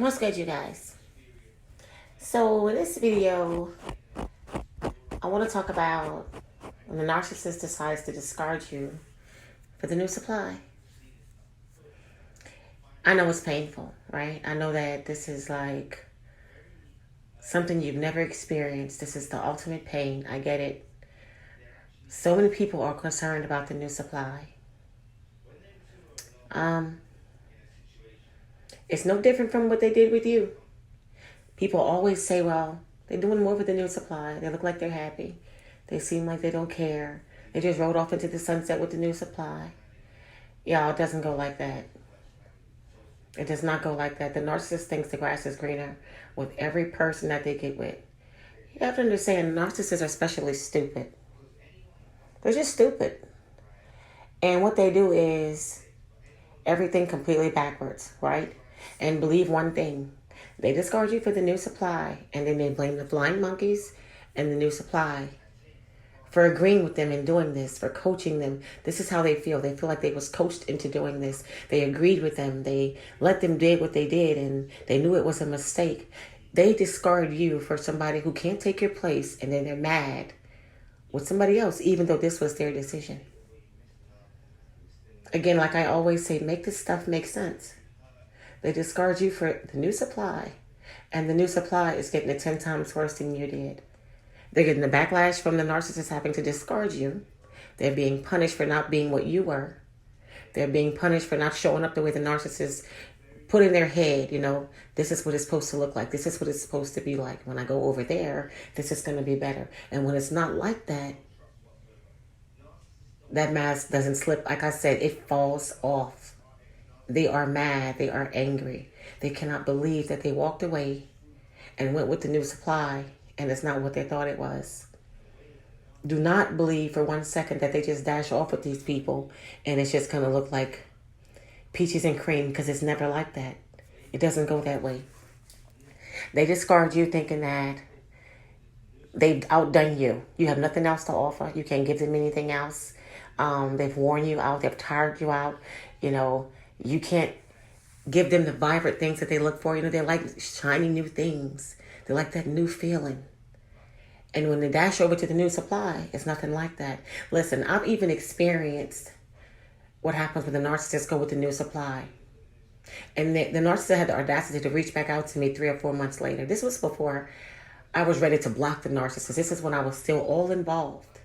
What's good, you guys? So in this video, I want to talk about when the narcissist decides to discard you for the new supply. I know it's painful, right? I know that this is like something you've never experienced. This is the ultimate pain. I get it. So many people are concerned about the new supply. It's no different from what they did with you. People always say, well, they're doing more with the new supply. They look like they're happy. They seem like they don't care. They just rode off into the sunset with the new supply. Y'all, it doesn't go like that. It does not go like that. The narcissist thinks the grass is greener with every person that they get with. You have to understand, narcissists are especially stupid. They're just stupid. And what they do is everything completely backwards, right? And believe one thing. They discard you for the new supply, and then they blame the flying monkeys and the new supply for agreeing with them and doing this, for coaching them. This is how they feel. They feel like they was coached into doing this. They agreed with them. They let them do what they did, and they knew it was a mistake. They discard you for somebody who can't take your place, and then they're mad with somebody else, even though this was their decision. Again, like I always say, make this stuff make sense. They discard you for the new supply, and the new supply is getting it 10 times worse than you did. They're getting the backlash from the narcissist having to discard you. They're being punished for not being what you were. They're being punished for not showing up the way the narcissist put in their head, this is what it's supposed to look like. This is what it's supposed to be like. When I go over there, this is going to be better. And when it's not like that, that mask doesn't slip. Like I said, it falls off. They are mad. They are angry. They cannot believe that they walked away and went with the new supply, and it's not what they thought it was. Do not believe for 1 second that they just dash off with these people and it's just going to look like peaches and cream, because it's never like that. It doesn't go that way. They discard you thinking that they've outdone you. You have nothing else to offer. You can't give them anything else. They've worn you out. They've tired you out. You can't give them the vibrant things that they look for. They like shiny new things. They like that new feeling. And when they dash over to the new supply, it's nothing like that. Listen, I've even experienced what happens when the narcissists go with the new supply. And the narcissist had the audacity to reach back out to me 3 or 4 months later. This was before I was ready to block the narcissist. This is when I was still all involved.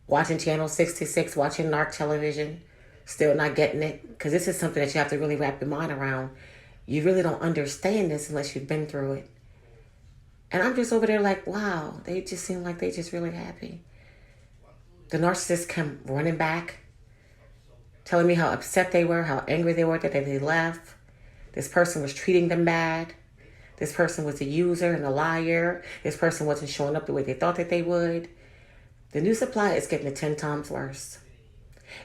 Watching Channel 66, watching narc television. Still not getting it, because this is something that you have to really wrap your mind around. You really don't understand this unless you've been through it. And I'm just over there like, wow, they just seem like they just really happy. The narcissists come running back, telling me how upset they were, how angry they were that they left. This person was treating them bad. This person was a user and a liar. This person wasn't showing up the way they thought that they would. The new supply is getting it 10 times worse.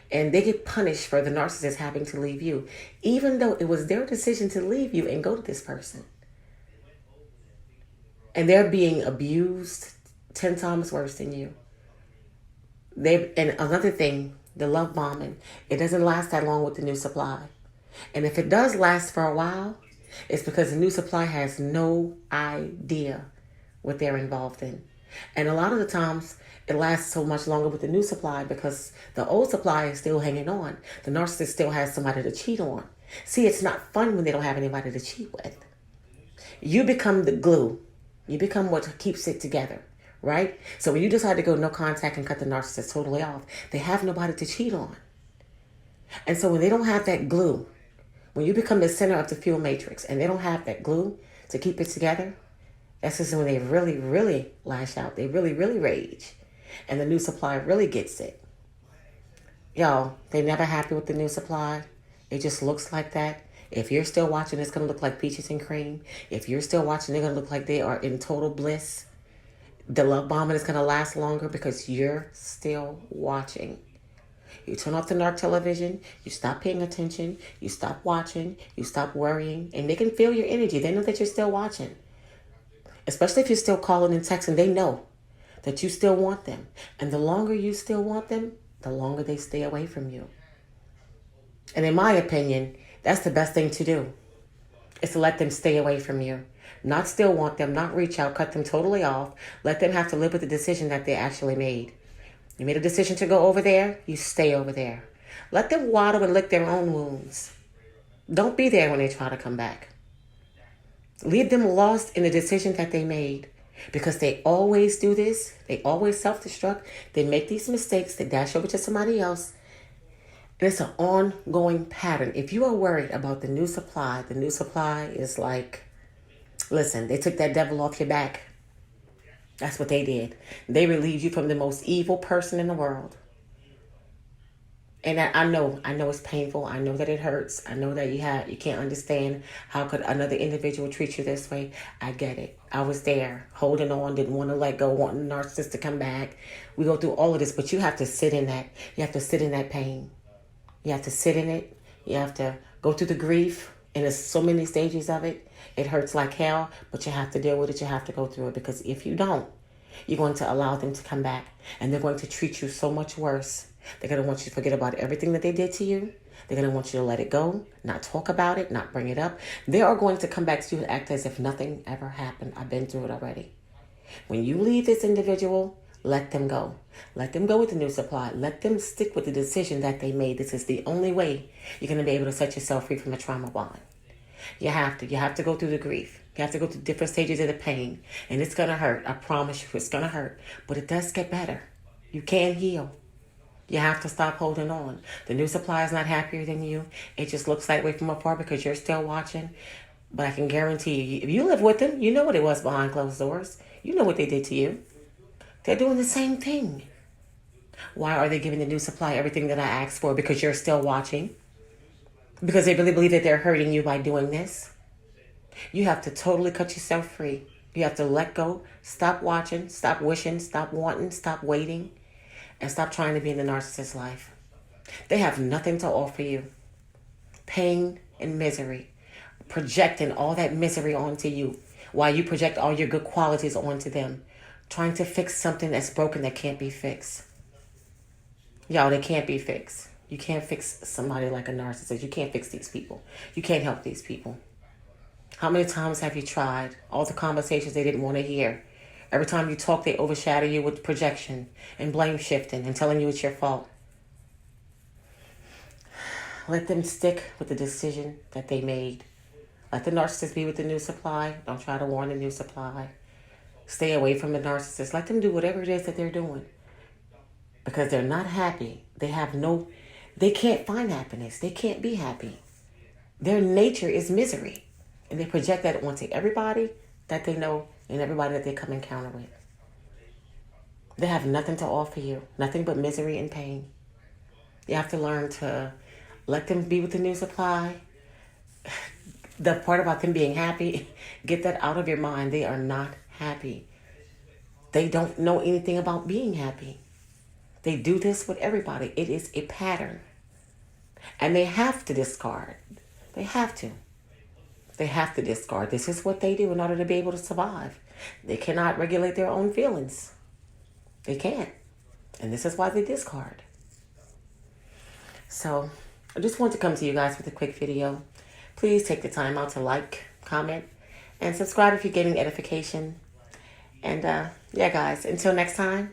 And they get punished for the narcissist having to leave you, even though it was their decision to leave you and go to this person. And they're being abused 10 times worse than you. And another thing, the love bombing, it doesn't last that long with the new supply. And if it does last for a while, it's because the new supply has no idea what they're involved in. And a lot of the times, it lasts so much longer with the new supply because the old supply is still hanging on. The narcissist still has somebody to cheat on. See, it's not fun when they don't have anybody to cheat with. You become the glue. You become what keeps it together, right? So when you decide to go no contact and cut the narcissist totally off, they have nobody to cheat on. And so when they don't have that glue, when you become the center of the fuel matrix and they don't have that glue to keep it together, that's just when they really, really lash out. They really, really rage. And the new supply really gets it. Y'all, they're never happy with the new supply. It just looks like that. If you're still watching, it's going to look like peaches and cream. If you're still watching, they're going to look like they are in total bliss. The love bombing is going to last longer because you're still watching. You turn off the narc television. You stop paying attention. You stop watching. You stop worrying. And they can feel your energy. They know that you're still watching. Especially if you're still calling and texting, they know that you still want them. And the longer you still want them, the longer they stay away from you. And in my opinion, that's the best thing to do. is to let them stay away from you. Not still want them, not reach out, cut them totally off. Let them have to live with the decision that they actually made. You made a decision to go over there, you stay over there. Let them waddle and lick their own wounds. Don't be there when they try to come back. Leave them lost in the decision that they made. Because they always do this. They always self-destruct. They make these mistakes. They dash over to somebody else. And it's an ongoing pattern. If you are worried about the new supply is like, listen, they took that devil off your back. That's what they did. They relieved you from the most evil person in the world. And I know it's painful. I know that it hurts. I know that you can't understand how could another individual treat you this way. I get it. I was there, holding on, didn't want to let go, wanting the narcissist to come back. We go through all of this, but you have to sit in that. You have to sit in that pain. You have to sit in it. You have to go through the grief. And there's so many stages of it. It hurts like hell, but you have to deal with it. You have to go through it, because if you don't, you're going to allow them to come back, and they're going to treat you so much worse. They're going to want you to forget about everything that they did to you. They're going to want you to let it go, not talk about it, not bring it up. They are going to come back to you and act as if nothing ever happened. I've been through it already. When you leave this individual, let them go. Let them go with the new supply. Let them stick with the decision that they made. This is the only way you're going to be able to set yourself free from a trauma bond. You have to. You have to go through the grief. You have to go through different stages of the pain. And it's going to hurt. I promise you, it's going to hurt. But it does get better. You can heal. You have to stop holding on. The new supply is not happier than you. It just looks that way from afar because you're still watching. But I can guarantee you, if you live with them, you know what it was behind closed doors. You know what they did to you. They're doing the same thing. Why are they giving the new supply everything that I asked for? Because you're still watching. Because they really believe that they're hurting you by doing this. You have to totally cut yourself free. You have to let go. Stop watching. Stop wishing. Stop wanting. Stop waiting. And stop trying to be in the narcissist's life. They have nothing to offer you. Pain and misery. Projecting all that misery onto you while you project all your good qualities onto them. Trying to fix something that's broken that can't be fixed. Y'all, they can't be fixed. You can't fix somebody like a narcissist. You can't fix these people. You can't help these people. How many times have you tried? All the conversations they didn't want to hear. Every time you talk, they overshadow you with projection and blame shifting and telling you it's your fault. Let them stick with the decision that they made. Let the narcissist be with the new supply. Don't try to warn the new supply. Stay away from the narcissist. Let them do whatever it is that they're doing. Because they're not happy. They can't find happiness. They can't be happy. Their nature is misery. And they project that onto everybody that they know and everybody that they come encounter with. They have nothing to offer you. Nothing but misery and pain. You have to learn to let them be with the new supply. The part about them being happy, get that out of your mind. They are not happy. They don't know anything about being happy. They do this with everybody. It is a pattern. And they have to discard. They have to. They have to discard. This is what they do in order to be able to survive. They cannot regulate their own feelings. They can't. And this is why they discard. So I just want to come to you guys with a quick video. Please take the time out to like, comment, and subscribe if you're getting edification. And yeah, guys, until next time,